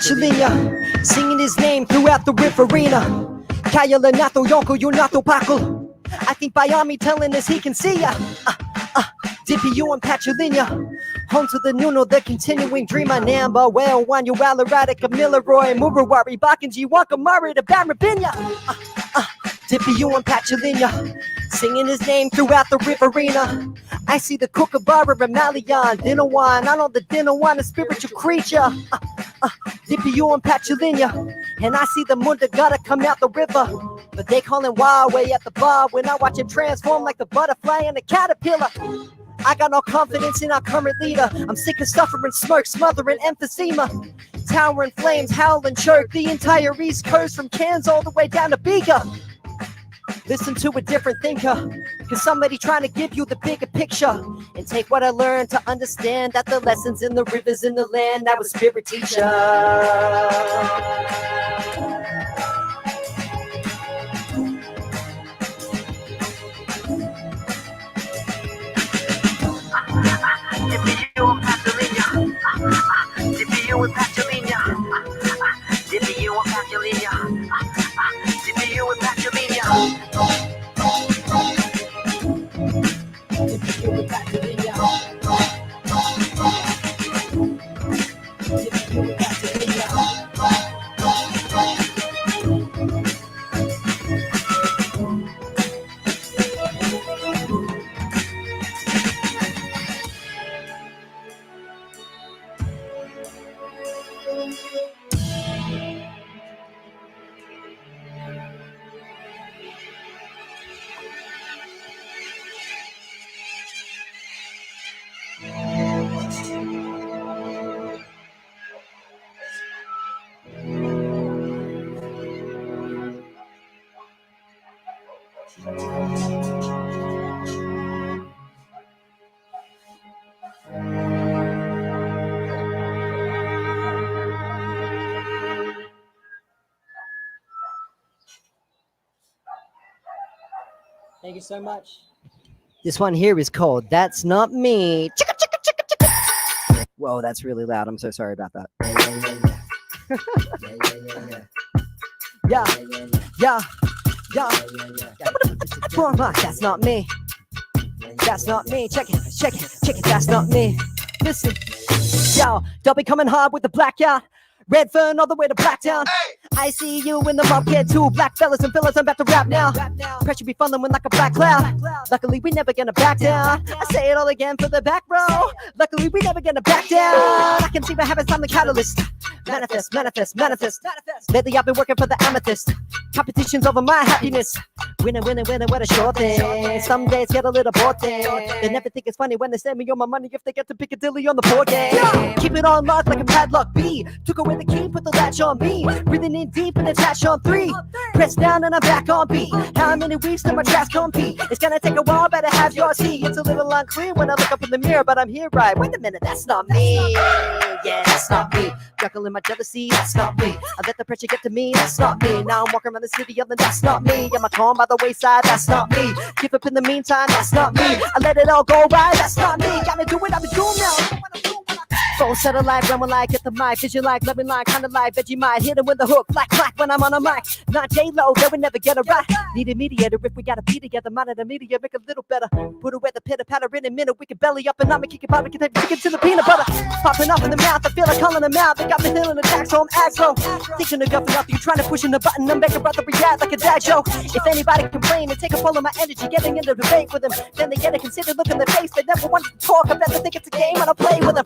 Patchalina, singing his name throughout the riverina. Kaya Lanato, Yonko, Yunato, Pakul. I think Bayami telling us he can see ya. Dippy, you and Patchalina. Home to the Nuno, the continuing dreamer. Namba, well, one, you Alarada, Camilla Roy, Murawari, Bakanji, Wakamari, the Barabinya. Dippy, you and Patchalina, singing his name throughout the riverina. I see the Kookaburra, Ramalion, dinner wine. I know the dinner wine, a spiritual creature. Dippy, you and Patchalina, and I see the Munda gotta come out the river. But they call him Wild Way at the bar when I watch him transform like the butterfly and the caterpillar. I got no confidence in our current leader. I'm sick of suffering, smirk, smothering emphysema. Towering flames, howl and chirp. The entire East Coast from Cairns all the way down to Bega. Listen to a different thinker, cause somebody trying to give you the bigger picture. And take what I learned to understand that the lessons in the rivers in the land, that was spirit teacher. Dippy, you and Patchalina. Dippy, you and Patchalina. Dippy, you and Patchalina. Dippy, you and Patchalina. Dippy, you and Patchalina. Dippy, you and Patchalina. Thank you so much. This one here is called That's Not Me. Chicka, chicka, chicka, chicka. Whoa, that's really loud. I'm so sorry about that. Yeah, yeah, yeah. That's not me. That's not me. Check it, check it, check it. That's not me. Listen, yo, Dobby coming hard with the blackout. Red Fern all the way to Blacktown. I see you in the Bobcat too. Black fellas and fellas, I'm about to rap now. Pressure be following like a black cloud. Luckily, we never gonna back down. I say it all again for the back row. Luckily, we never gonna back down. I can see my habits, I'm the catalyst. Manifest, manifest, manifest. Lately, I've been working for the amethyst. Competition's over my happiness. Winning, winning, winning, what a short thing. Some days get a little bored thing. They never think it's funny when they send me all my money if they get to Piccadilly on the board game. Keep it on lock like a padlock B. Took away the key, put the latch on me. Breathing in deep and attach on 3. Press down and I'm back on B. How many weeks till my tracks compete? It's gonna take a while, better have your tea. It's a little unclear when I look up in the mirror, but I'm here right. Wait a minute, that's not me. Yeah, that's not me. Juggling my jealousy, that's not me. I let the pressure get to me, that's not me. Now I'm walking around the city yelling, that's not me. I'm a calm by the wayside, that's not me. Give up in the meantime, that's not me. I let it all go right, that's not me. Gotta do what I've been doing now. Phone settle like, run like, get the mic, vision like, loving like, kinda like, veggie might hit him with the hook, like, when I'm on a mic. Not J-Lo, they would never get it right. Need a mediator if we gotta be together, mind the media, make a little better. Put away the pitter patter in a minute, we can belly up and I'ma kick it, Bobby, can take chicken to the peanut butter. Popping up in the mouth, I feel like calling them out. They got me feeling attack, so I'm aggro. Thinking of guffing up, you trying to push in the button, I'm making brother react like a dad joke. If anybody complain and take a pull of my energy, getting into debate with them, then they get to consider look in their face. They never want to talk, I bet they think it's a game and I play with them.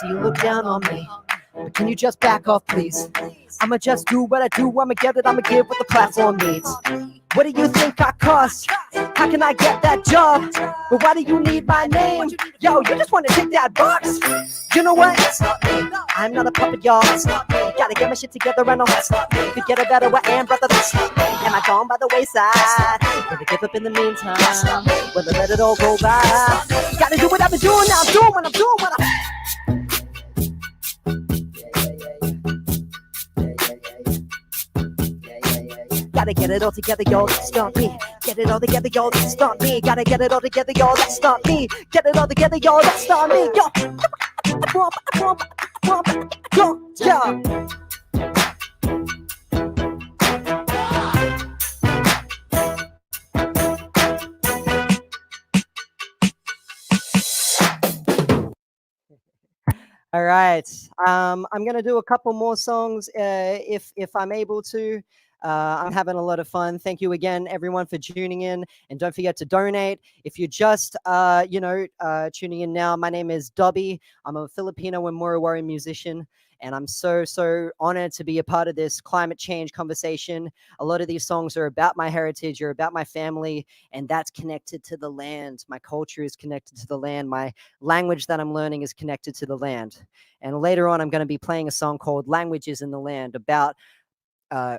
So you look down on me, but can you just back off, please? I'ma just do what I do, I'ma get it, I'ma give what the platform needs. What do you think I cost? How can I get that job? But why do you need my name? Yo, you just want to take that box? You know what? I'm not a puppet, y'all. Gotta get my shit together, I know. Forget about who I am, brother. Am I gone by the wayside? Gonna give up in the meantime. Will I let it all go by? Gotta do what I've been doing now. I'm doing what I'm doing what I'm... Gotta get it all together, yo, that's not me. Get it all together, yo, that's not me. Gotta get it all together, yo, that's not me. Get it all together, yo, that's not me. Yo, All right. I'm gonna do a couple more songs if I'm able to. I'm having a lot of fun. Thank you again, everyone, for tuning in, and don't forget to donate. If you're just tuning in now, my name is Dobby. I'm a Filipino and Moriwari musician, and I'm so honored to be a part of this climate change conversation. A lot of these songs are about my heritage, are about my family, and that's connected to the land. My culture is connected to the land. My language that I'm learning is connected to the land. And later on, I'm going to be playing a song called Languages in the Land about uh,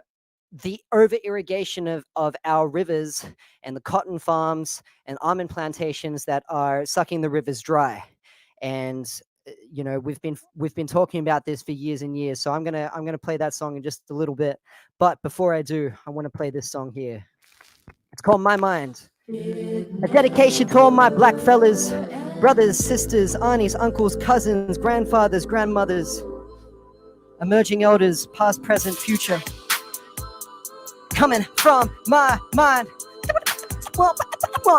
the over irrigation of our rivers and the cotton farms and almond plantations that are sucking the rivers dry. And we've been talking about this for years and years. So I'm gonna play that song in just a little bit. But before I do, I want to play this song here. It's called My Mind. A dedication to all my black fellas, brothers, sisters, aunties, uncles, cousins, grandfathers, grandmothers, emerging elders, past, present, future. Coming from my mind.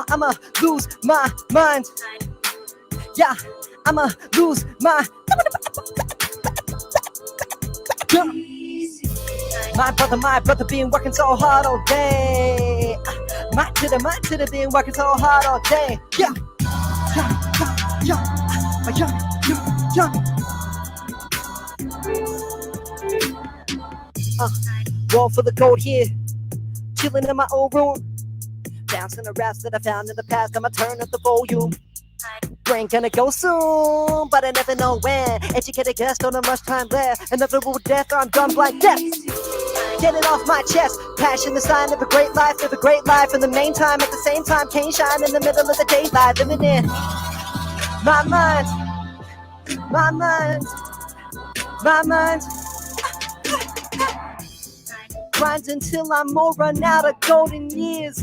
I'ma lose my mind. Yeah, I'ma lose my. My brother, been working so hard all day. My chitter, been working so hard all day. Yeah, Roll for the gold here, chilling in my old room, bouncing the raps that I found in the past. I'ma turn up the volume. Brain gonna go soon, but I never know when. Educated guess, don't have much time left. Inevitable death, or I'm done like death. Get it off my chest. Passion, the sign of a great life. Live a great life in the meantime. At the same time, can't shine in the middle of the daylight. Living in my mind, my mind, my mind. Grind until I'm all run out of golden years.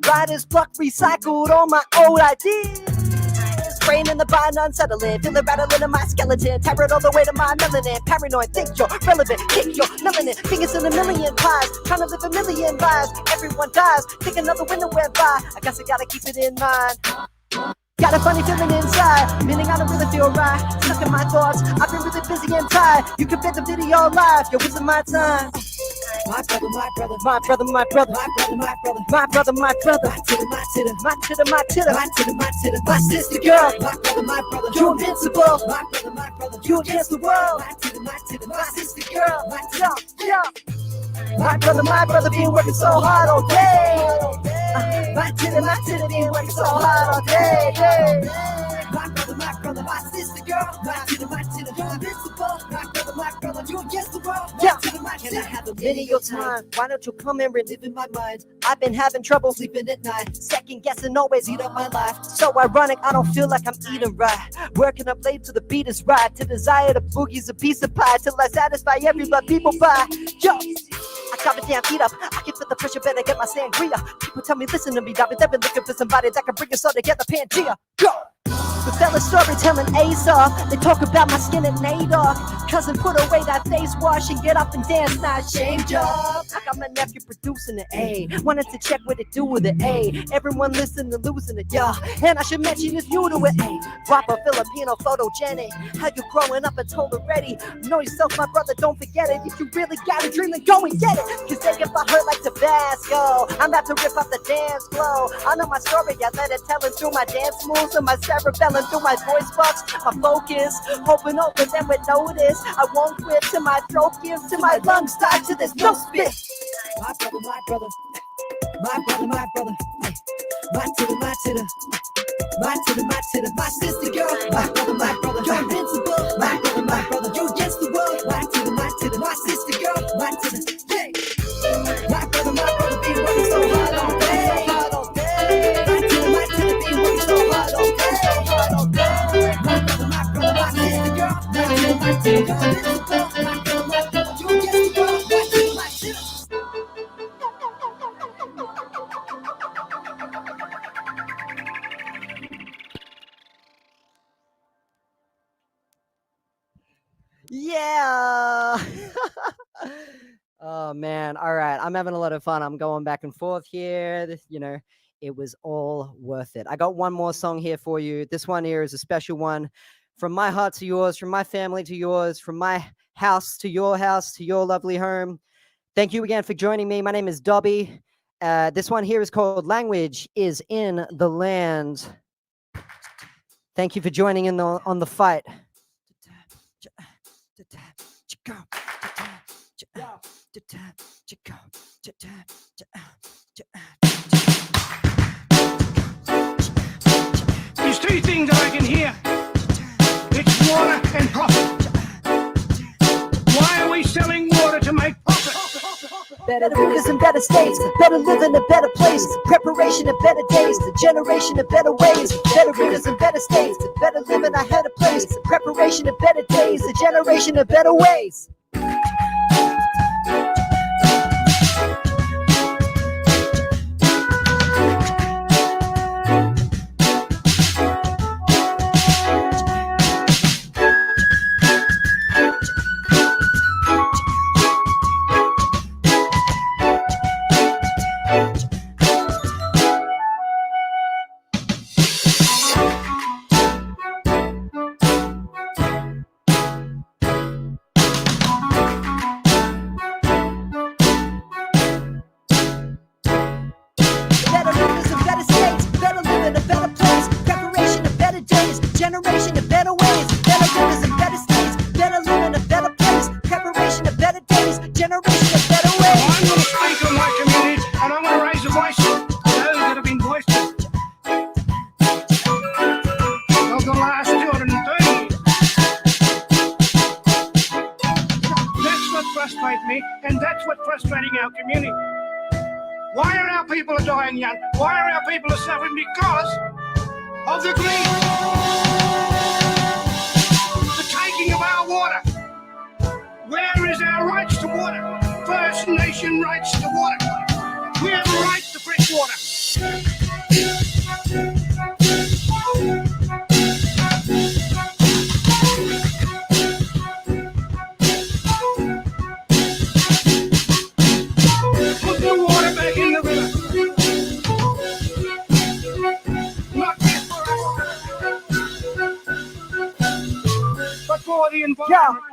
Writer's block recycled all my old ideas. Brain in the bind, unsettling. Feel it rattling in my skeleton. Tap it all the way to my melanin. Paranoid, think you're relevant. Kick your melanin. Fingers in a million pies. Trying to live a million lives. Everyone dies. Think another winter went by. I guess I gotta keep it in mind. Got a funny feeling inside, meaning I don't really feel right. Stuck in my thoughts, I've been really busy and tired. You can bet the video live, you're wasting my time. My brother, my brother, my brother, my brother, my brother, my brother, my brother, my brother, my titter, my titter, my titter, my titter, my titter, my titter, my sister girl, my brother, you're invincible, my brother, you against the world, my titter, my sister girl, my titter, my brother, been working so hard all day. My titter, been working so hard all day. My brother, my sister girl, my titter, you're invincible. My brother, you against the world. Yeah. Can I have a minute of your time? Why don't you come and relive in my mind? I've been having trouble sleeping at night. Second guessing always eat up my life. So ironic, I don't feel like I'm eating right. Working up late till the beat is right. To desire the boogie's a piece of pie. Till I satisfy everybody people buy. Yo, I got my damn feet up. I can feel the pressure, better get my sangria. People tell me, listen to me, Dobby. They've been looking for somebody that can bring us all together. Pangea, go! The fella storytelling A's off. They talk about my skin and Nadok. Cousin put away that face wash and get up and dance, not shame job. I got my nephew producing the A. Wanted to check what it do with the A. Everyone listening to losing it, yeah. And I should mention it's new to it. A. Proper Filipino photogenic. How you growing up and told already. Know yourself, my brother, don't forget it. If you really got a dream, then go and get it. Cause they get my hurt like Tabasco. I'm about to rip off the dance flow. I know my story, I let it tell it through my dance moves and my cerebellum through my voice box, my focus, hoping open them would notice. I won't quit till my throat gives, till my lungs die to this no spit. My brother, my brother, my brother, my brother, my titter, my titter, my titter, my titter, my sister girl, my brother, you're invincible, my brother, you against the world, my sister girl, my titter, yeah. My brother, be working so hard all day, my titter, be working so hard all day. Yeah. Oh man. All right. I'm having a lot of fun. I'm going back and forth here. It was all worth it. I got one more song here for you. This one here is a special one From my heart to yours, from my family to yours, from my house to your lovely home. Thank you again for joining me. My name is Dobby. This one here is called Language is in the Land. Thank you for joining in on the fight. There's two things I can hear. It's water and profit. Why are we selling water to make profit? Better rivers and better states, better living, a better place, preparation of better days, the generation of better ways. Better rivers and better states, better living, I had a place, preparation of better days, the generation of better ways. Generation of better ways, better rivers and better states, better living, a better place, preparation of better days, generation of better ways. I'm going to speak on my community and I'm going to raise a voice for those that have been voiceless of the last 230 years. That's what frustrates me, and that's what's frustrating our community. Why are our people dying young? Why are our people suffering? Because of the greed, the taking of our water. Where is our rights to water? First Nation rights to water. We have a right to fresh water. Put the water back in the river. For the environment.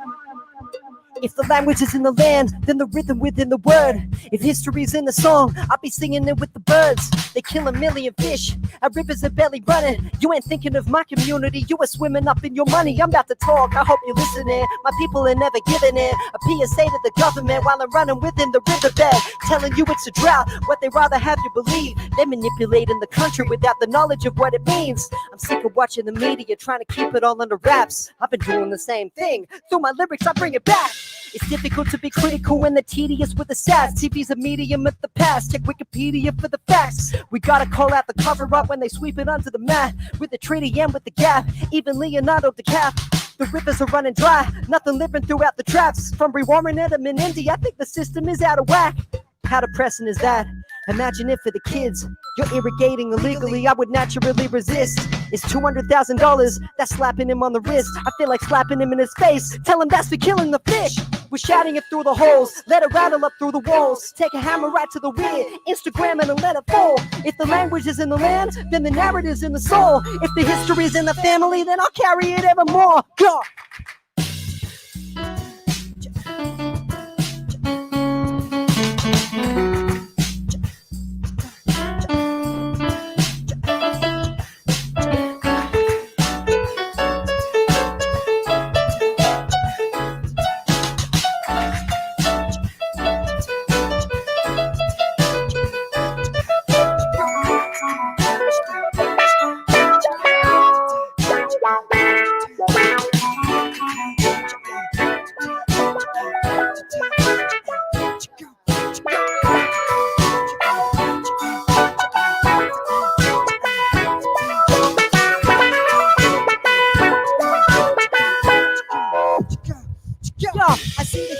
If the language is in the land, then the rhythm within the word. If history's in the song, I'll be singing it with the birds. They kill a million fish, our rivers are barely running. You ain't thinking of my community, you are swimming up in your money. I'm about to talk, I hope you're listening. My people are never giving in. A PSA to the government while I'm running within the riverbed, telling you it's a drought, what they rather have you believe. They're manipulating the country without the knowledge of what it means. I'm sick of watching the media trying to keep it all under wraps. I've been doing the same thing. Through my lyrics I bring it back. It's difficult to be critical when they're tedious with the sass. TV's a medium of the past. Check Wikipedia for the facts. We gotta call out the cover up when they sweep it under the mat. With the treaty and with the gap, even Leonardo DiCaprio. The rivers are running dry, nothing living throughout the traps. From rewarming them in India, I think the system is out of whack. How depressing is that? Imagine if for the kids you're irrigating illegally, I would naturally resist. It's $200,000, that's slapping him on the wrist. I feel like slapping him in his face, tell him that's for killing the fish. We're shouting it through the holes, let it rattle up through the walls. Take a hammer right to the rear, Instagram and let it fall. If the language is in the land, then the narrative's in the soul. If the history's in the family, then I'll carry it evermore. Go!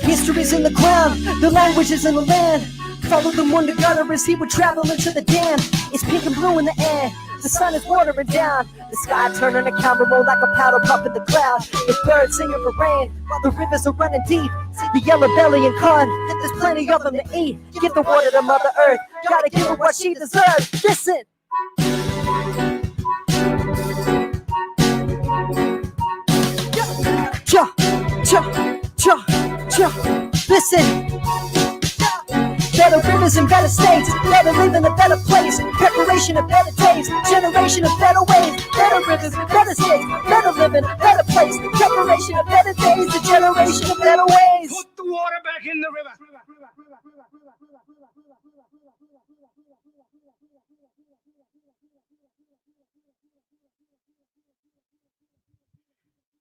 History's in the ground, the language is in the land. Follow the moon to gutter as he would travel into the dam. It's pink and blue in the air, the sun is watering down. The sky turning a camera roll like a paddle pump in the cloud. It's birds singing for rain, while the rivers are running deep. The yellow belly and corn, there's plenty of them to eat. Give the water to Mother Earth, gotta give her what she deserves. Listen. Listen. Better rivers and better states, better live in a better place, preparation of better days, generation of better ways, better rivers, better states, better living, better place, preparation of better days, the generation of better ways. Put the water back in the river.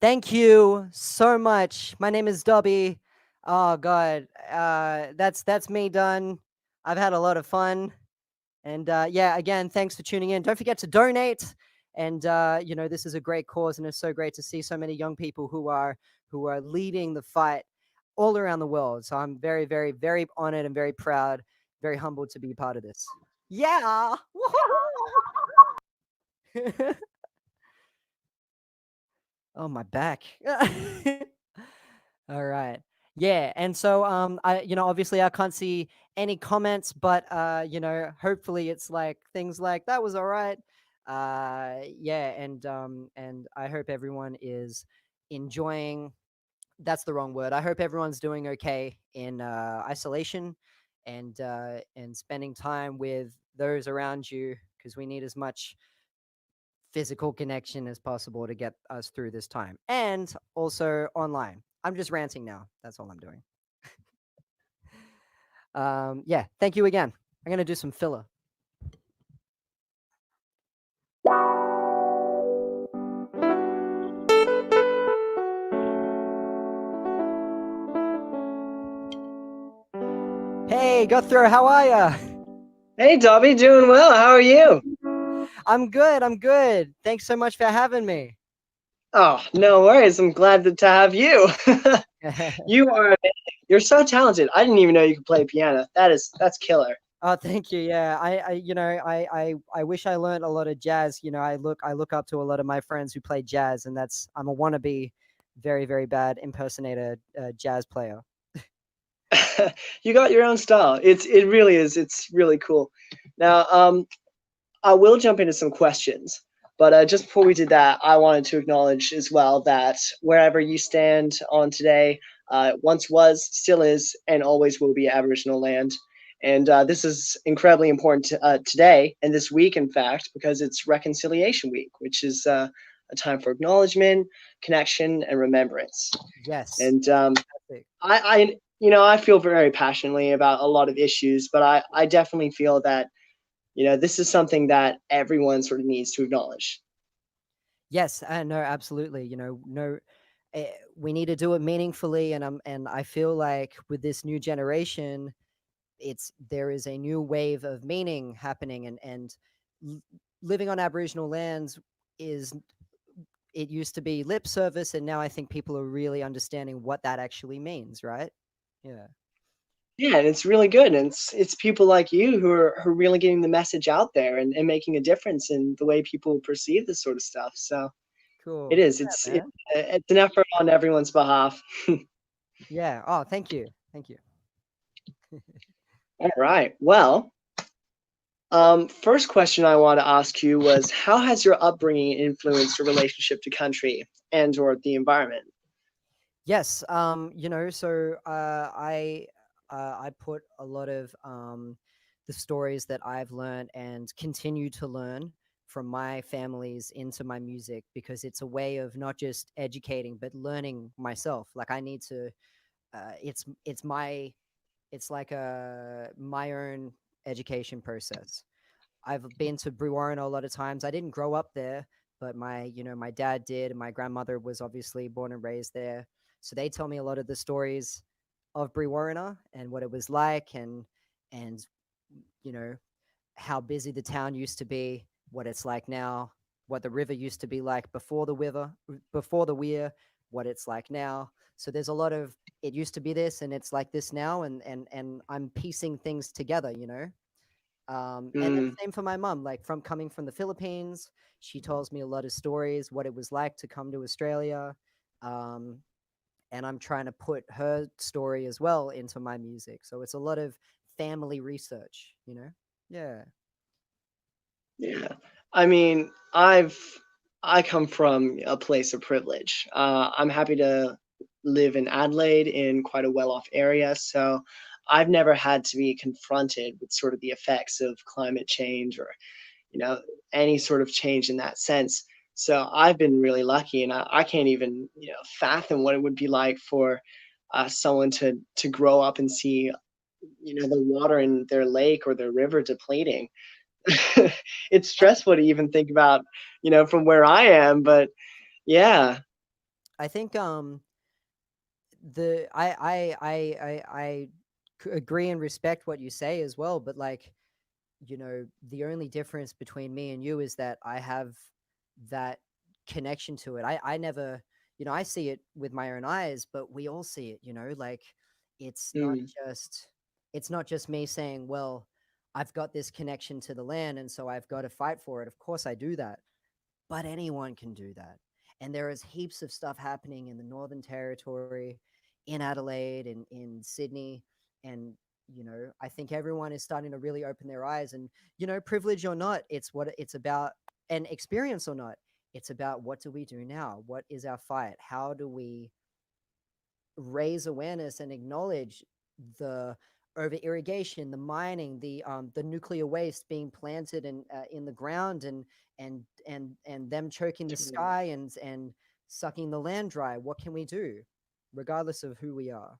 Thank you so much. My name is Dobby. Oh God, that's me done. I've had a lot of fun, and yeah, again, thanks for tuning in. Don't forget to donate. And this is a great cause, and it's so great to see so many young people who are leading the fight all around the world. So I'm very, very, very honored and very proud, very humbled to be part of this. Yeah. Oh, my back. All right. Yeah, and so obviously I can't see any comments, but hopefully it's like things like that was all right. Yeah, and I hope everyone is enjoying, that's the wrong word. I hope everyone's doing okay in isolation and spending time with those around you, because we need as much physical connection as possible to get us through this time, and also online. I'm just ranting now. That's all I'm doing. Yeah, thank you again. I'm gonna do some filler. Hey, Guthrie, how are ya? Hey, Dobby, doing well. How are you? I'm good. I'm good. Thanks so much for having me. Oh, no worries. I'm glad to have you. You are amazing. You're so talented. I didn't even know you could play piano. That's killer. Oh, thank you. Yeah, I wish I learned a lot of jazz. I look up to a lot of my friends who play jazz, and I'm a wannabe, very very bad impersonator jazz player. You got your own style. It really is. It's really cool. Now, I will jump into some questions, but just before we did that, I wanted to acknowledge as well that wherever you stand on today, once was, still is, and always will be Aboriginal land. And this is incredibly important today and this week, in fact, because it's Reconciliation Week, which is a time for acknowledgement, connection, and remembrance. Yes. And Fantastic. I feel very passionately about a lot of issues, but I definitely feel that this is something that everyone sort of needs to acknowledge. Yes, no, absolutely. No, we need to do it meaningfully, and I feel like with this new generation, there is a new wave of meaning happening, and l- living on Aboriginal lands is it used to be lip service, and now I think people are really understanding what that actually means, right? Yeah. Yeah, and it's really good. And it's people like you who are really getting the message out there and making a difference in the way people perceive this sort of stuff. So it Cool. is. Yeah, man. It's an effort on everyone's behalf. Yeah. Oh, thank you. Thank you. All right. Well, first question I want to ask you was, how has your upbringing influenced your relationship to country and or the environment? Yes, so I put a lot of the stories that I've learned and continue to learn from my families into my music, because it's a way of not just educating but learning myself. Like I need to it's like a my own education process. I've been to Brewarrina a lot of times. I didn't grow up there, but my dad did, and my grandmother was obviously born and raised there. So they tell me a lot of the stories of Brewarrina and what it was like, and you know how busy the town used to be, what it's like now, what the river used to be like before the weir, what it's like now. So there's a lot of it used to be this, and it's like this now, and I'm piecing things together. And then Mm, same for my mom, like from coming from the Philippines, she tells me a lot of stories, what it was like to come to Australia. Um, and I'm trying to put her story as well into my music. So it's a lot of family research. Yeah. yeah. I mean, I come from a place of privilege. I'm happy to live in Adelaide in quite a well-off area, so I've never had to be confronted with sort of the effects of climate change or, you know, any sort of change in that sense. So I've been really lucky, and I can't even, fathom what it would be like for someone to grow up and see, the water in their lake or their river depleting. It's I, stressful to even think about, from where I am, but yeah. I think the agree and respect what you say as well, but like, the only difference between me and you is that I have that connection to it. I never, I see it with my own eyes, but we all see it, like it's not Mm, just it's not just me saying, well, I've got this connection to the land and so I've got to fight for it. Of course I do that, but anyone can do that. And there is heaps of stuff happening in the Northern Territory, in Adelaide, and in Sydney. And, I think everyone is starting to really open their eyes. And, privilege or not, it's what it's about, and experience or not, it's about what do we do now? What is our fight? How do we raise awareness and acknowledge the over irrigation, the mining, the nuclear waste being planted in the ground, and them choking the totally. sky and sucking the land dry. What can we do, regardless of who we are?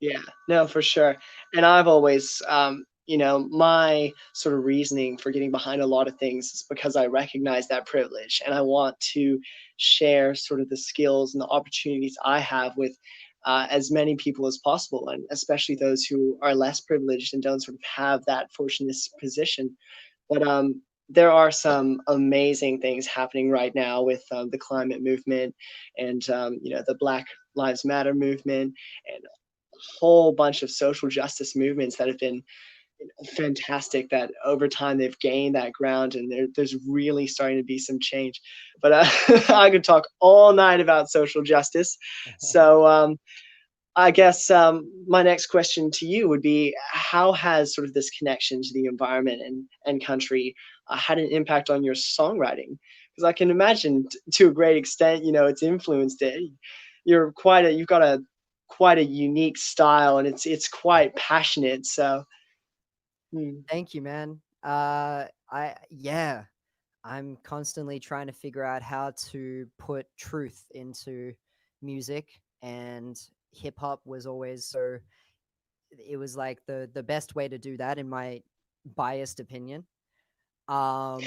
Yeah, no, for sure. And I've always, my sort of reasoning for getting behind a lot of things is because I recognize that privilege and I want to share sort of the skills and the opportunities I have with as many people as possible, and especially those who are less privileged and don't sort of have that fortunate position. But there are some amazing things happening right now with the climate movement and the Black Lives Matter movement and whole bunch of social justice movements that have been fantastic, that over time they've gained that ground and there's really starting to be some change. But I could talk all night about social justice. So I guess my next question to you would be, how has sort of this connection to the environment and country had an impact on your songwriting? Because I can imagine to a great extent, it's influenced it. You've got a quite a unique style, and it's quite passionate. So, hmm, Thank you, man. I'm constantly trying to figure out how to put truth into music, and hip hop was always so. It was like the best way to do that, in my biased opinion. Um,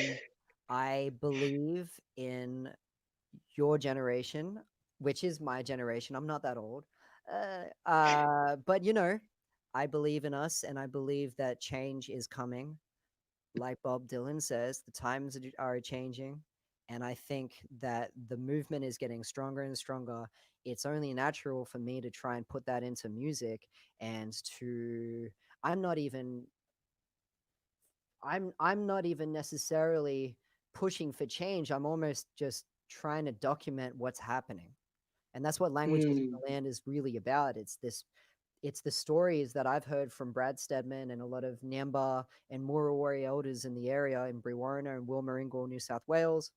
I believe in your generation, which is my generation. I'm not that old. But I believe in us, and I believe that change is coming. Like Bob Dylan says, the times are changing, and I think that the movement is getting stronger and stronger. It's only natural for me to try and put that into music, and to I'm not even I'm not even necessarily pushing for change. I'm almost just trying to document what's happening. And that's what Languages of hmm. the Land is really about. It's the stories that I've heard from Brad Stedman and a lot of Nyamba and Murawari elders in the area in Brewarrina and Wilmaringal, New South Wales.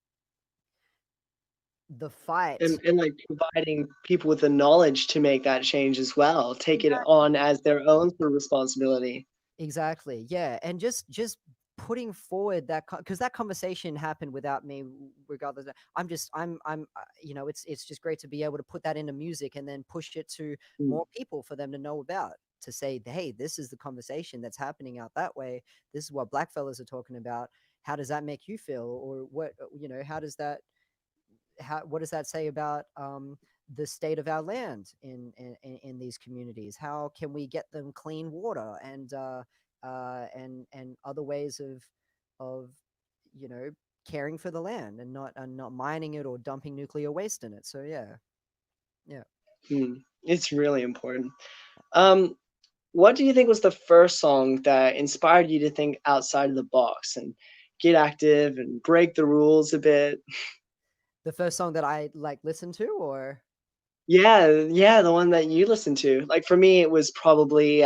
The fight. And like providing people with the knowledge to make that change as well, take it Exactly. on as their own sort of responsibility. Exactly. Yeah, and just putting forward that, because that conversation happened without me, regardless. It's just great to be able to put that into music and then push it to Mm, more people for them to know about. To say, hey, this is the conversation that's happening out that way. This is what black fellas are talking about. How does that make you feel? Or what, how does that what does that say about the state of our land in these communities? How can we get them clean water and other ways of you know caring for the land and not mining it or dumping nuclear waste in it? So yeah, yeah. it's really important. Um, what do you think was the first song that inspired you to think outside of the box and get active and break the rules a bit? The first song that I like listened to, or Yeah, yeah, the one that you listen to. Like for me, it was probably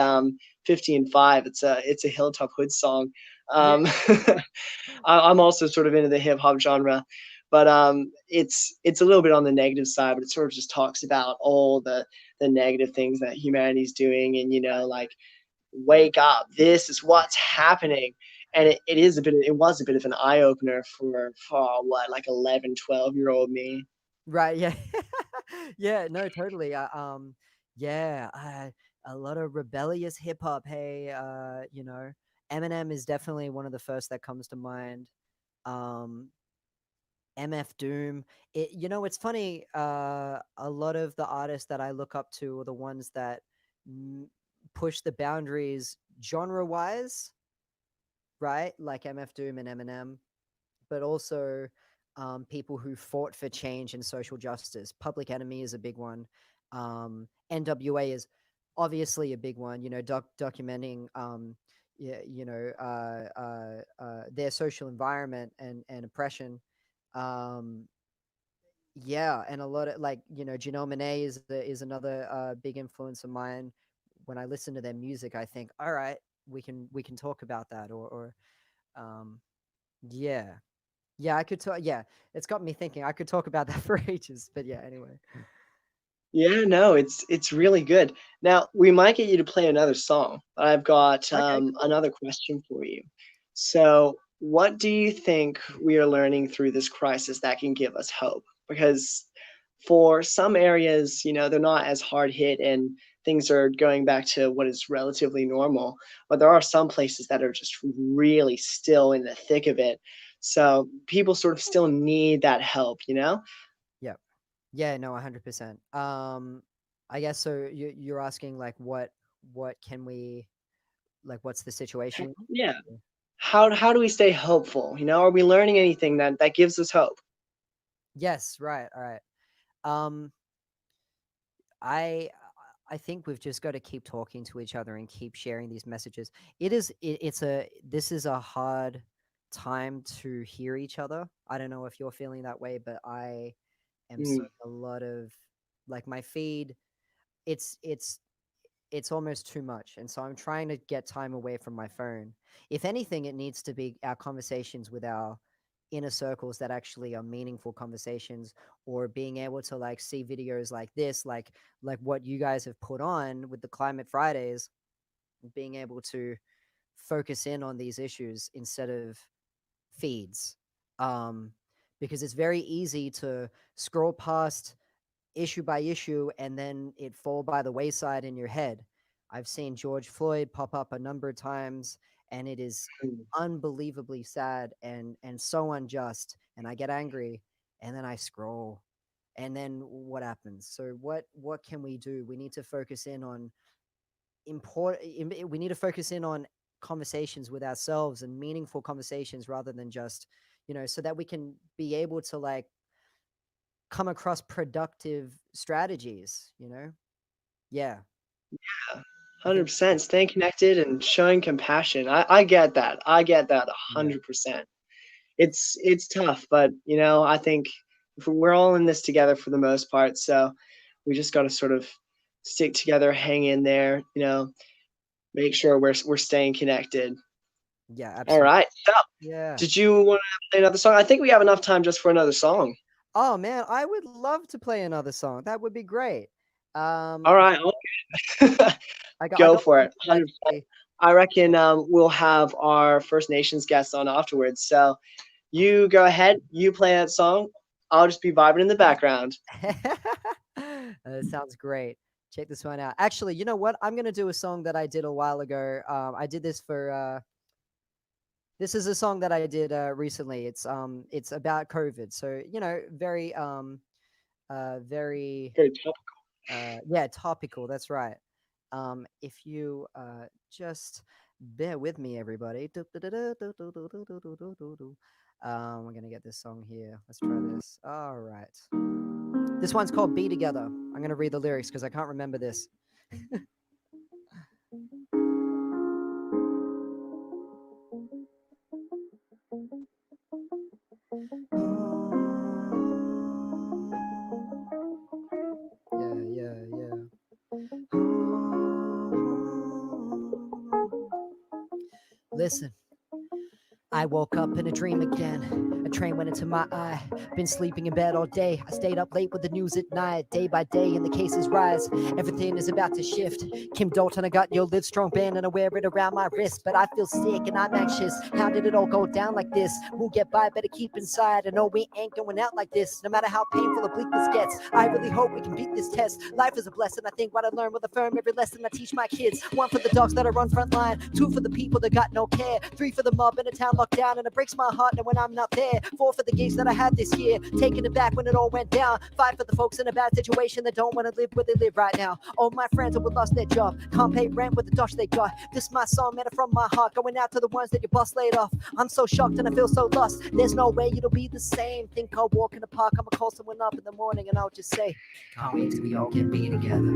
50 and 5. It's a Hilltop Hood song. yeah, Um, I'm also sort of into the hip hop genre, but it's a little bit on the negative side, but it sort of just talks about all the negative things that humanity's doing, and like wake up, this is what's happening. And it is a bit it was a bit of an eye opener for what, like 11, 12 year old me. Right, yeah. Yeah, no, totally, yeah, a lot of rebellious hip hop, hey, Eminem is definitely one of the first that comes to mind, um, MF Doom. It's funny, a lot of the artists that I look up to are the ones that m push the boundaries genre-wise, right? Like MF Doom and Eminem, but also people who fought for change and social justice. Public Enemy is a big one. NWA is obviously a big one. Documenting yeah, their social environment and oppression. Um, yeah, and a lot of like Janelle Monáe is another big influence of mine. When I listen to their music, I think, all right, we can talk about that, or um, yeah, yeah, I could talk. Yeah, it's got me thinking. I could talk about that for ages. But yeah, anyway. Yeah, no, it's really good. Now, we might get you to play another song, but I've got Okay, cool. another question for you. So, what do you think we are learning through this crisis that can give us hope? Because for some areas, they're not as hard hit and things are going back to what is relatively normal, but there are some places that are just really still in the thick of it. So, people sort of still need that help, you know? Yeah, yeah, no, 100%. I guess so. You're asking like what can we like? What's the situation? Yeah. How do we stay hopeful? Are we learning anything that gives us hope? Yes, right, all right. Um, I I think we've just got to keep talking to each other and keep sharing these messages. It's a this is a hard time to hear each other. I don't know if you're feeling that way, but I am Mm, seeing a lot of like my feed. It's it's it's almost too much, and so I'm trying to get time away from my phone. If anything, it needs to be our conversations with our inner circles that actually are meaningful conversations, or being able to like see videos like this, like what you guys have put on with the Climate Fridays, being able to focus in on these issues instead of feeds. um because it's very easy to scroll past issue by issue and then it fall by the wayside in your head. I've seen George Floyd pop up a number of times, and it is mm. unbelievably sad and so unjust, and I get angry, and then I scroll, and then what happens? So what can we do? We need to focus in on we need to focus in on conversations with ourselves and meaningful conversations rather than just so that we can be able to like come across productive strategies. Yeah, Yeah, I think 100%. Staying connected and showing compassion. I get that. I get that yeah, 100%. It's tough, but I think if we're all in this together for the most part, so we just got to sort of stick together, hang in there, make sure we're staying connected. yeah, All absolutely. right. So, Yeah. did you want to play another song? I think we have enough time just for another song. Oh man, I would love to play another song. That would be great. All Okay, right. I Go got for one it. here 100%. actually. I reckon we'll have our First Nations guests on afterwards. So you go ahead, you play that song. I'll just be vibing in the background. Sounds great. Check this one out. Actually, you know what? I'm gonna do a song that I did a while ago. I did this for this is a song that I did recently. It's about COVID. So, very very Very topical. yeah, topical. That's right. If you just bear with me, everybody. We're gonna get this song here. Let's try this. All right. This one's called "Be Together." I'm gonna read the lyrics because I can't remember this. Yeah, yeah, yeah. Listen, I woke up in a dream again. A train went into my eye. Been sleeping in bed all day. I stayed up late with the news at night. Day by day, and the cases rise. Everything is about to shift. Kim Dalton, I got your Live Strong band, and I wear it around my wrist. But I feel sick and I'm anxious. How did it all go down like this? We'll get by, better keep inside. I know we ain't going out like this. No matter how painful or bleak this gets, I really hope we can beat this test. Life is a blessing. I think what I learned will affirm every lesson I teach my kids. 1 for the dogs that are on front line. 2 for the people that got no care. 3 for the mob in a town locked down, and it breaks my heart when I'm not there. 4 for the gigs that I had this year, taking it back when it all went down. 5 for the folks in a bad situation that don't want to live where they live right now. All my friends who have lost their job, can't pay rent with the dosh they got. This my song, man, from my heart, going out to the ones that your boss laid off. I'm so shocked and I feel so lost. There's no way it'll be the same. Think I'll walk in the park, I'ma call someone up in the morning, and I'll just say, can't wait till we all can be together.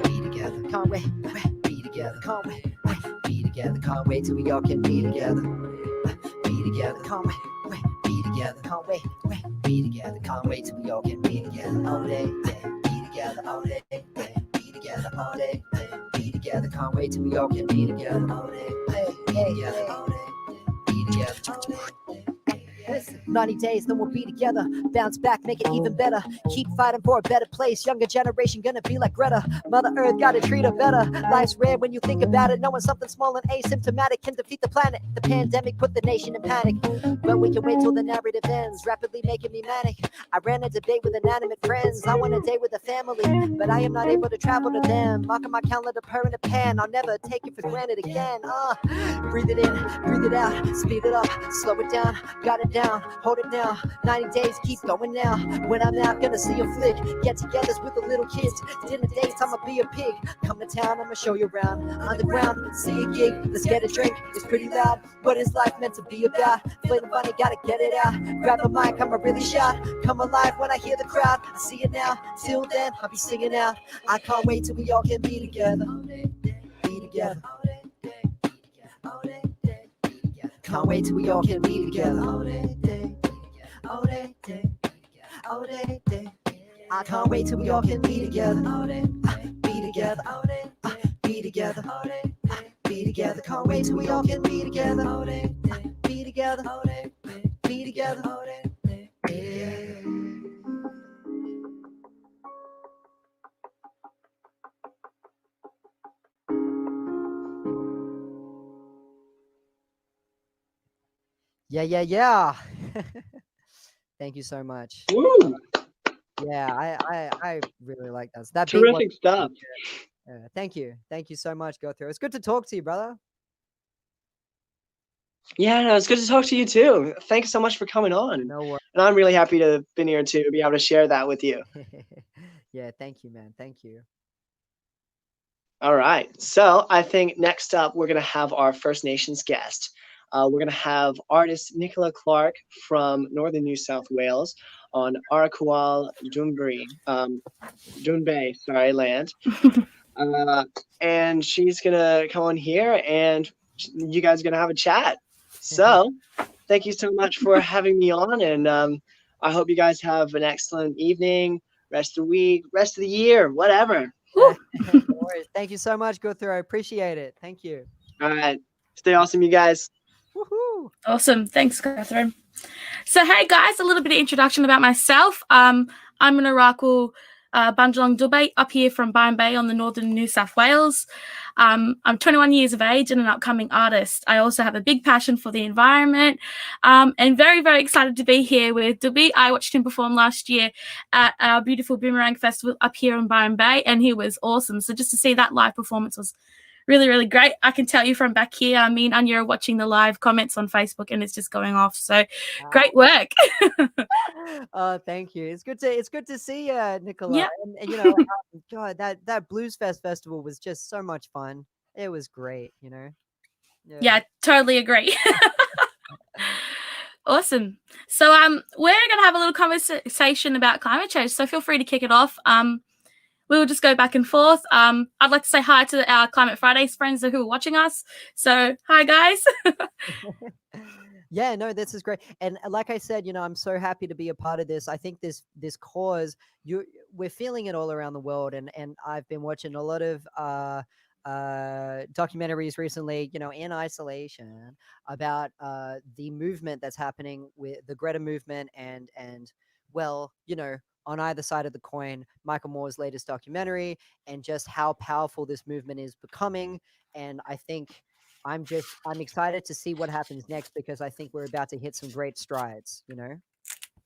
Be together, can't wait, be together, can't wait, be together, can't wait till we all can be together. Be together, can't wait, be together, can't wait, be together, can't wait till we all can be together all day, be together all day, be together all day, be together, can't wait till we all can be together all day, be together all day, be together all day. 90 days, then we'll be together. Bounce back, make it even better. Keep fighting for a better place. Younger generation gonna be like Greta. Mother Earth gotta treat her better. Life's rare when you think about it. Knowing something small and asymptomatic can defeat the planet. The pandemic put the nation in panic, but we can wait till the narrative ends, rapidly making me manic. I ran a debate with inanimate friends. I want a day with a family, but I am not able to travel to them. Marking my calendar per in a pen. I'll never take it for granted again. Breathe it in, breathe it out, speed it up, slow it down, got it down, hold it now. 90 days, keep going now. When I'm out, gonna see a flick. Get togethers with the little kids. Dinner dates, I'ma be a pig. Come to town, I'ma show you around. Underground, see a gig, let's get a drink. It's pretty loud. What is life meant to be about? Play the money, gotta get it out. Grab a mic, I'ma really shout. Come alive when I hear the crowd. I see it now. Till then, I'll be singing out. I can't wait till we all can be together. Be together. Can't wait till we all can be together. I can't wait till we all can be together. Be together. Be together. Be together. Can't wait till we all can be together. Be together. Be together. Yeah. Thank you so much. Woo! Yeah, I really like that. That beat Terrific was- stuff. Thank you so much, Go Through. It's good to talk to you, brother. Yeah, no, it's good to talk to you too. Thanks so much for coming on. No worries. And I'm really happy to have been here to be able to share that with you. Yeah, thank you, man. Thank you. All right. So I think next up, we're going to have our First Nations guest. We're going to have artist Nicola Clark from Northern New South Wales on Arakwal Dunbay, land. And she's going to come on here and you guys are going to have a chat. So thank you so much for having me on. And I hope you guys have an excellent evening, rest of the week, rest of the year, whatever. No worries. Thank you so much, Go Through. I appreciate it. Thank you. All right. Stay awesome, you guys. Woohoo! Awesome. Thanks, Catherine. So, hey, guys, a little bit of introduction about myself. I'm an Arakwal Bundjalung Dobby up here from Byron Bay on the northern New South Wales. I'm 21 years of age and an upcoming artist. I also have a big passion for the environment and very, very excited to be here with Dobby. I watched him perform last year at our beautiful Boomerang Festival up here in Byron Bay, and he was awesome. So just to see that live performance was really, really great. I can tell you from back here, me and Anya are watching the live comments on Facebook and it's just going off. So great work. Thank you. It's good to see you, Nicola. Yeah. And you know, God, that Blues Fest festival was just so much fun. It was great, you know. Yeah, totally agree. Awesome. So we're gonna have a little conversation about climate change. So feel free to kick it off. We will just go back and forth. I'd like to say hi to our Climate Fridays friends who are watching us. So hi, guys. Yeah, no, this is great. And like I said, you know, I'm so happy to be a part of this. I think this cause, we're feeling it all around the world. And I've been watching a lot of documentaries recently, you know, in isolation about the movement that's happening with the Greta movement and well, you know, on either side of the coin, Michael Moore's latest documentary and just how powerful this movement is becoming. And I think I'm excited to see what happens next because I think we're about to hit some great strides, you know?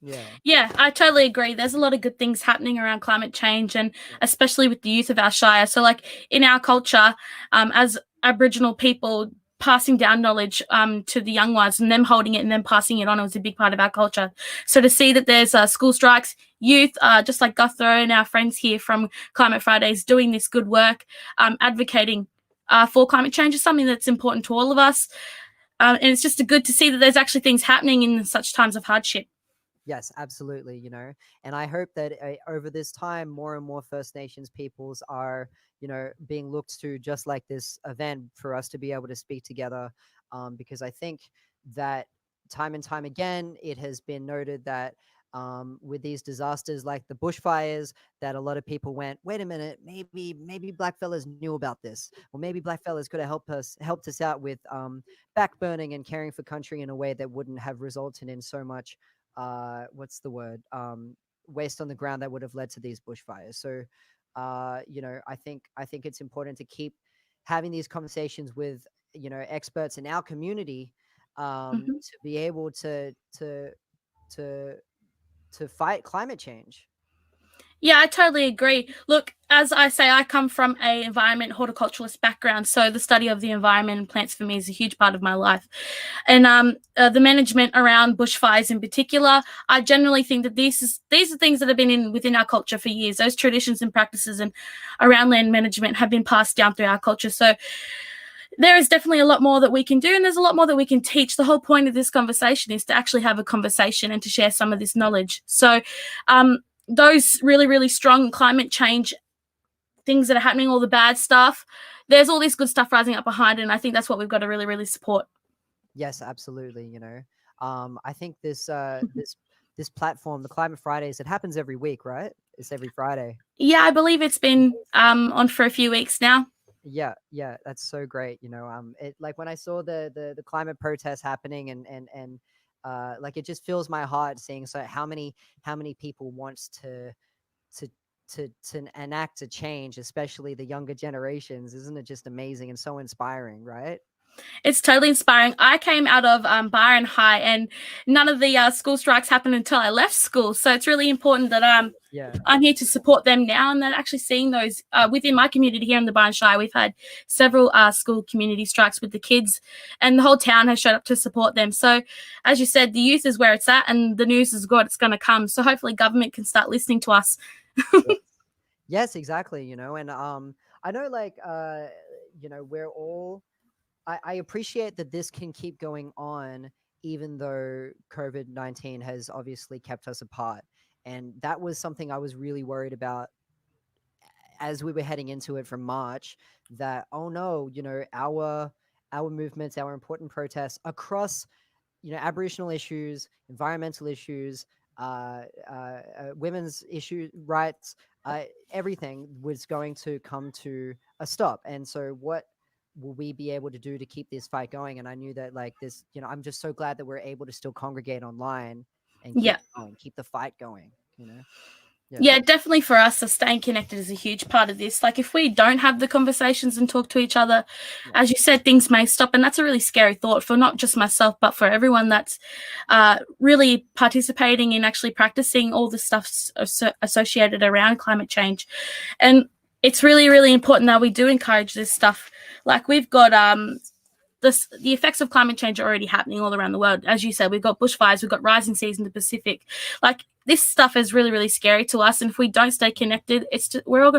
Yeah. Yeah, I totally agree. There's a lot of good things happening around climate change, and especially with the youth of our shire. So, like in our culture, as Aboriginal people, passing down knowledge to the young ones and them holding it and then passing it on was a big part of our culture. So to see that there's school strikes, youth, just like Guthrie and our friends here from Climate Fridays doing this good work, advocating for climate change is something that's important to all of us. And it's just good to see that there's actually things happening in such times of hardship. Yes, absolutely. You know, and I hope that over this time, more and more First Nations peoples are, you know, being looked to just like this event for us to be able to speak together. Because I think that time and time again, it has been noted that with these disasters like the bushfires, that a lot of people went, wait a minute, maybe blackfellas knew about this, or maybe blackfellas could have helped us out with backburning and caring for country in a way that wouldn't have resulted in so much what's the word waste on the ground that would have led to these bushfires. So you know, I think it's important to keep having these conversations with, you know, experts in our community to be able to fight climate change. Yeah, I totally agree. Look, as I say, I come from a environment horticulturalist background, so the study of the environment and plants for me is a huge part of my life. And the management around bushfires in particular, I generally think that these are things that have been within our culture for years. Those traditions and practices and around land management have been passed down through our culture. So there is definitely a lot more that we can do, and there's a lot more that we can teach. The whole point of this conversation is to actually have a conversation and to share some of this knowledge. So those really, really strong climate change things that are happening, all the bad stuff, there's all this good stuff rising up behind it, and I think that's what we've got to really, really support. Yes, absolutely. You know, I think this this platform, the Climate Fridays, it happens every week, right? It's every Friday. Yeah, I believe it's been on for a few weeks now. Yeah, that's so great. You know, it like when I saw the climate protests happening and like it just fills my heart seeing so how many people wants to enact a change, especially the younger generations. Isn't it just amazing and so inspiring, right? It's totally inspiring. I came out of Byron High, and none of the school strikes happened until I left school. So it's really important that I'm here to support them now, and that actually seeing those within my community here in the Byron Shire, we've had several school community strikes with the kids, and the whole town has showed up to support them. So as you said, the youth is where it's at, and the news is what it's going to come. So hopefully government can start listening to us. Yes, exactly. You know, and I know like you know, we're all I appreciate that this can keep going on, even though COVID-19 has obviously kept us apart. And that was something I was really worried about as we were heading into it from March, that, oh no, you know, our movements, our important protests across, you know, Aboriginal issues, environmental issues, women's issue rights, everything was going to come to a stop. And so what will we be able to do to keep this fight going? And I knew that like this, you know, I'm just so glad that we're able to still congregate online and keep the fight going, you know? Yeah, definitely for us, staying connected is a huge part of this. Like if we don't have the conversations and talk to each other, as you said, things may stop. And that's a really scary thought for not just myself, but for everyone that's really participating in actually practicing all the stuff associated around climate change. And it's really, really important that we do encourage this stuff. Like we've got the effects of climate change are already happening all around the world. As you said, we've got bushfires, we've got rising seas in the Pacific. Like this stuff is really, really scary to us. And if we don't stay connected, we're all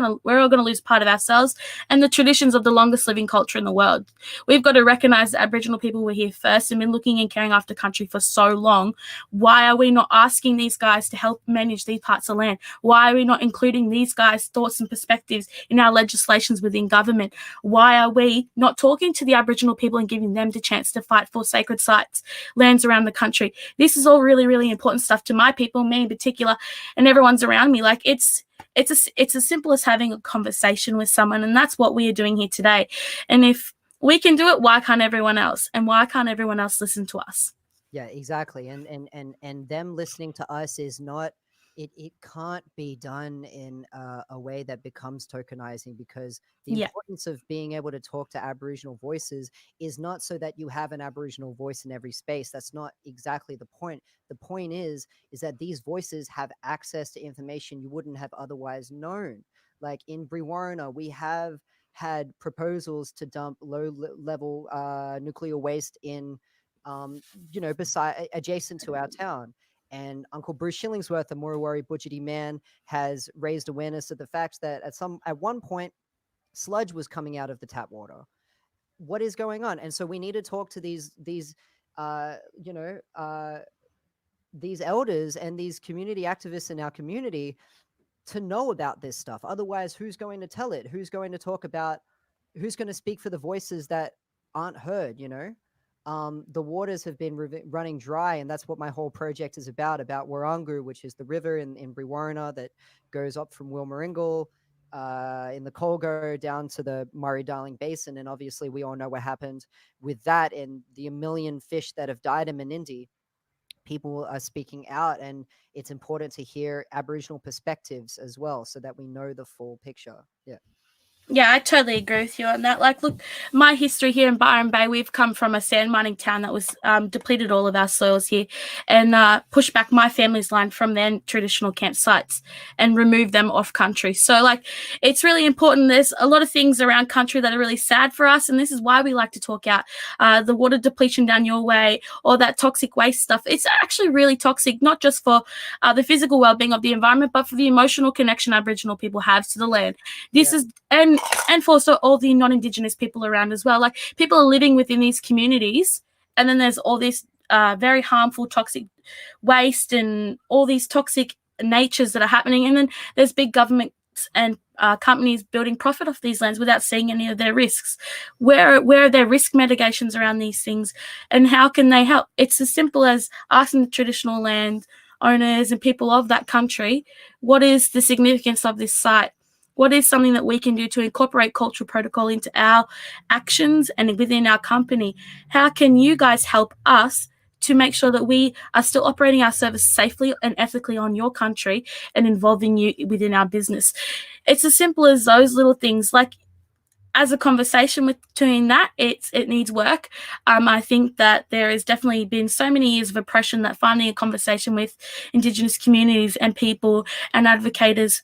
gonna lose part of ourselves and the traditions of the longest living culture in the world. We've got to recognize that Aboriginal people were here first and been looking and caring after country for so long. Why are we not asking these guys to help manage these parts of land? Why are we not including these guys' thoughts and perspectives in our legislations within government? Why are we not talking to the Aboriginal people and giving them the chance to fight for sacred sites, lands around the country? This is all really, really important stuff to my people, me in particular, particular, and everyone's around me. Like it's as simple as having a conversation with someone, and that's what we are doing here today. And if we can do it, why can't everyone else? And why can't everyone else listen to us? Yeah, exactly. And them listening to us is not, it can't be done in a way that becomes tokenizing, because the Yeah. importance of being able to talk to Aboriginal voices is not so that you have an Aboriginal voice in every space. That's not exactly the point. The point is that these voices have access to information you wouldn't have otherwise known. Like in Brewarrina, we have had proposals to dump level nuclear waste in beside adjacent to our town. And Uncle Bruce Shillingsworth, the Murrawari Budgety man, has raised awareness of the fact that at one point sludge was coming out of the tap water. What is going on? And so we need to talk to these elders and these community activists in our community to know about this stuff. Otherwise, who's going to tell it? Who's going to talk about? Who's going to speak for the voices that aren't heard? The waters have been running dry, and that's what my whole project is about Warrangu, which is the river in Brewarrina that goes up from Wilmaringal in the Colgo down to the Murray-Darling Basin. And obviously we all know what happened with that and the 1 million fish that have died in Menindee. People are speaking out, and it's important to hear Aboriginal perspectives as well so that we know the full picture. Yeah, I totally agree with you on that. Like, look, my history here in Byron Bay, we've come from a sand mining town that was depleted all of our soils here and pushed back my family's land from their traditional campsites and removed them off country. So, like, it's really important. There's a lot of things around country that are really sad for us, and this is why we like to talk out the water depletion down your way or that toxic waste stuff. It's actually really toxic, not just for the physical well-being of the environment, but for the emotional connection Aboriginal people have to the land. This is and for also all the non-Indigenous people around as well. Like, people are living within these communities, and then there's all this very harmful toxic waste and all these toxic natures that are happening. And then there's big governments and companies building profit off these lands without seeing any of their risks. Where are their risk mitigations around these things, and how can they help? It's as simple as asking the traditional land owners and people of that country, what is the significance of this site? What is something that we can do to incorporate cultural protocol into our actions and within our company? How can you guys help us to make sure that we are still operating our service safely and ethically on your country and involving you within our business? It's as simple as those little things. Like, as a conversation between that, it needs work. I think that there has definitely been so many years of oppression that finding a conversation with Indigenous communities and people and advocates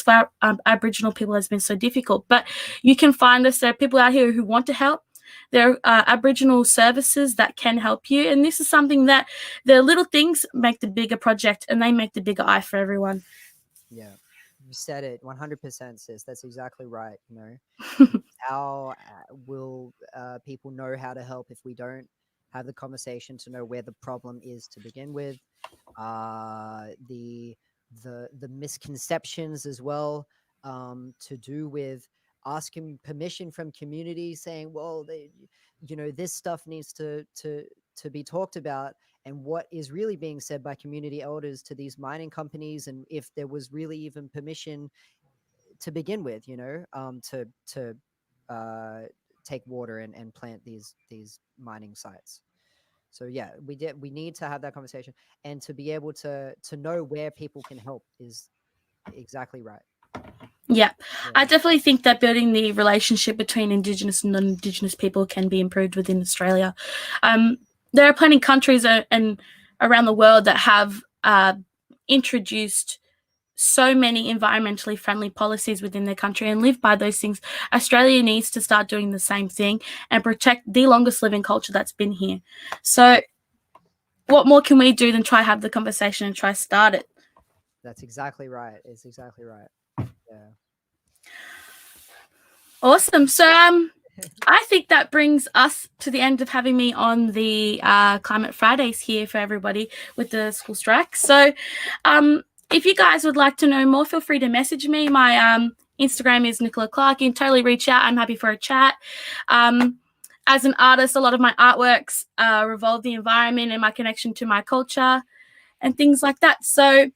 for Aboriginal people has been so difficult. But you can find us. There are people out here who want to help. There are Aboriginal services that can help you. And this is something that the little things make the bigger project, and they make the bigger eye for everyone. Yeah. You said it 100%, sis. That's exactly right. How will people know how to help if we don't have the conversation to know where the problem is to begin with? The misconceptions as well, to do with asking permission from community, saying, well, this stuff needs to be talked about, and what is really being said by community elders to these mining companies, and if there was really even permission to begin with, to take water and plant these mining sites. So yeah, we need to have that conversation, and to be able to know where people can help is exactly right. Yeah, I definitely think that building the relationship between Indigenous and non-Indigenous people can be improved within Australia. There are plenty of countries and around the world that have introduced so many environmentally friendly policies within their country and live by those things. Australia needs to start doing the same thing and protect the longest living culture that's been here. So what more can we do than try have the conversation and try start it? That's exactly right. It's exactly right. Yeah. Awesome. So I think that brings us to the end of having me on the Climate Fridays here for everybody with the school strike. So if you guys would like to know more, feel free to message me. My Instagram is Nicola Clark. You can totally reach out. I'm happy for a chat. As an artist, a lot of my artworks revolve the environment and my connection to my culture. and things like that. So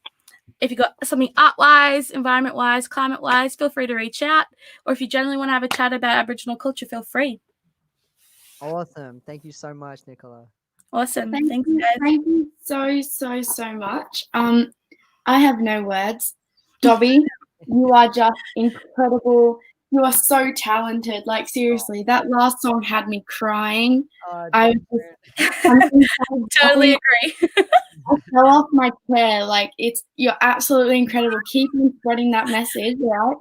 if you've got something art-wise, environment-wise, climate-wise, feel free to reach out. Or if you generally want to have a chat about Aboriginal culture, feel free. Awesome. Thank you so much, Nicola. Awesome. Thank Thanks, you, guys. thank you so much. I have no words. Dobby, you are just incredible. You are so talented. Like seriously, that last song had me crying. I was just, Totally agree. I fell off my chair. Like you're absolutely incredible. Keep on spreading that message, right?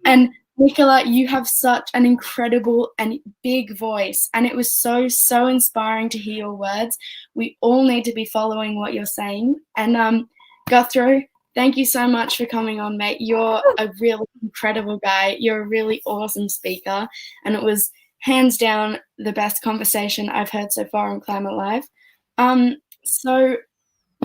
And Nicola, you have such an incredible and big voice, and it was so inspiring to hear your words. We all need to be following what you're saying. And Guthrie, thank you so much for coming on, mate. You're a really incredible guy. You're a really awesome speaker, and it was hands down the best conversation I've heard so far on Climate Live. So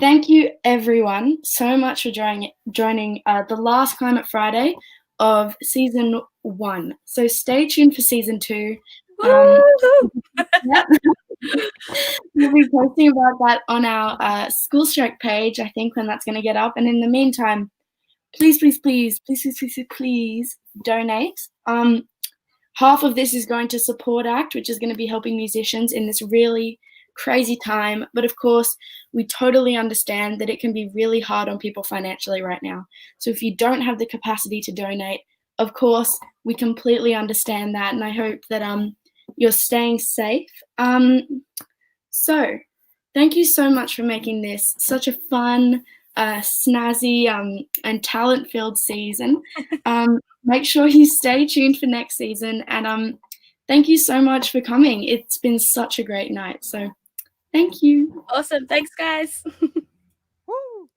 thank you everyone so much for joining the last Climate Friday of season 1. So stay tuned for season 2. Yep. We'll be posting about that on our School Strike page, I think, when that's going to get up. And in the meantime, please donate. Half of this is going to Support Act, which is going to be helping musicians in this really crazy time. But of course, we totally understand that it can be really hard on people financially right now. So if you don't have the capacity to donate, of course, we completely understand that. And I hope that you're staying safe. So thank you so much for making this such a fun, snazzy, and talent-filled season. Make sure you stay tuned for next season. And thank you so much for coming. It's been such a great night. So thank you. Awesome. Thanks, guys. Woo!